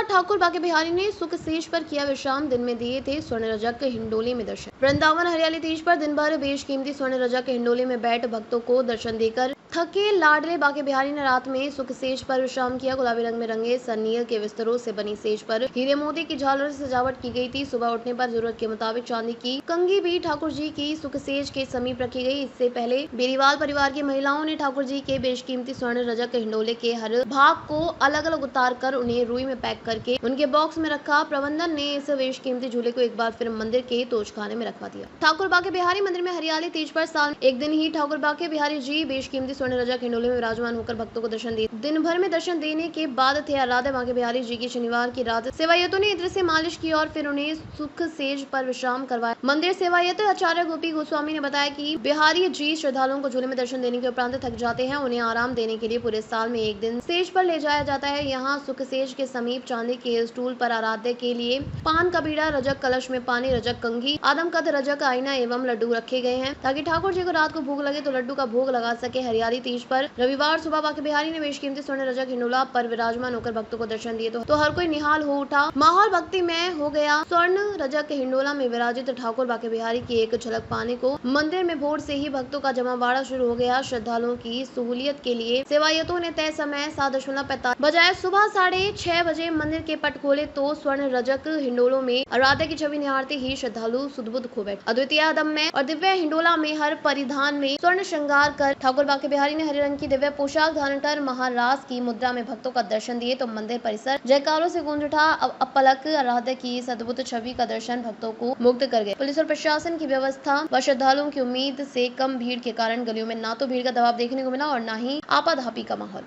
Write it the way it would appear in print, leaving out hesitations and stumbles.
साथ ठाकुर बाके बिहारी ने सुख सेज पर किया विश्राम। दिन में दिए थे स्वर्ण रजक हिंडोले में दर्शन। वृंदावन हरियाली तीज पर दिन भर बेशकीमती स्वर्ण रजक हिंडोले में बैठ भक्तों को दर्शन देकर थके लाडले बाके बिहारी ने रात में सुख सेज पर विश्राम किया। गुलाबी रंग में रंगे सन्नील के बिस्तरों से बनी सेज पर हीरे मोती की झालर से सजावट की गई थी। सुबह उठने पर जरूरत के मुताबिक चांदी की कंघी भी ठाकुर जी की सुख सेज के समीप रखी गई। इससे पहले बेरीवाल परिवार की महिलाओं ने ठाकुर जी के बेशकीमती स्वर्ण रजक हिंडोले के हर भाग को अलग अलग उतार कर उन्हें रुई में पैक करके उनके बॉक्स में रखा। प्रबंधन ने इस बेशकीमती झूले को एक बार फिर मंदिर के तोजखाने में रखवा दिया। ठाकुर बाके बिहारी मंदिर में हरियाली तीज पर साल एक दिन ही ठाकुर बाके बिहारी जी बेशकीमती स्वर्ण रजक हिंडोले में विराजमान होकर भक्तों को दर्शन दिए। दिन भर में दर्शन देने के बाद थे आराध्य बाके बिहारी जी की शनिवार की रात सेवायतों ने इत्र से मालिश की और फिर उन्हें सुख सेज पर विश्राम करवाया। मंदिर सेवायत आचार्य गोपी गोस्वामी ने बताया कि बिहारी जी श्रद्धालुओं को झूले में दर्शन देने के उपरांत थक जाते हैं। उन्हें आराम देने के लिए पूरे साल में एक दिन सेज पर ले जाया जाता है। यहाँ सुख सेज के समीप चांदी के स्टूल पर आराध्य के लिए पान का बीड़ा, रजक कलश में पानी, रजक कंघी, आदमकद रजक आईना एवं लड्डू रखे गए हैं ताकि ठाकुर जी को रात को भूख लगे तो लड्डू का भोग लगा सके। हरियाली तीज पर रविवार सुबह बाके बिहारी ने बेशकीमती स्वर्ण रजक हिंडोला पर विराजमान होकर भक्तों को दर्शन दिए तो हर कोई निहाल हो उठा। माहौल भक्तिमय हो गया। स्वर्ण रजक हिंडोला में विराजित ठाकुर बाके बिहारी की एक झलक पाने को मंदिर में भोर से ही भक्तों का जमावड़ा शुरू हो गया। श्रद्धालुओं की सहूलियत के लिए सेवायतों ने तय समय 7:45 बजाय सुबह 6:30 बजे मंदिर के पट खोले तो स्वर्ण रजक हिंडोलों में आराध्य की छवि निहारते ही श्रद्धालु सुध-बुध खो बैठे। अद्वितीय अदम्य और दिव्य हिंडोला में हर परिधान में स्वर्ण श्रृंगार कर ठाकुर बाके बिहारी ने हरे रंग की दिव्य पोशाक धारण कर महाराज की मुद्रा में भक्तों का दर्शन दिए तो मंदिर परिसर जयकारों से गूंज उठा। अपलक आराध्य की इस अद्भुत छवि का दर्शन भक्तों को मुग्ध कर गए। पुलिस और प्रशासन की व्यवस्था व श्रद्धालुओं की उम्मीद से कम भीड़ के कारण गलियों में ना तो भीड़ का दबाव देखने को मिला और न ही आपाधापी का माहौल।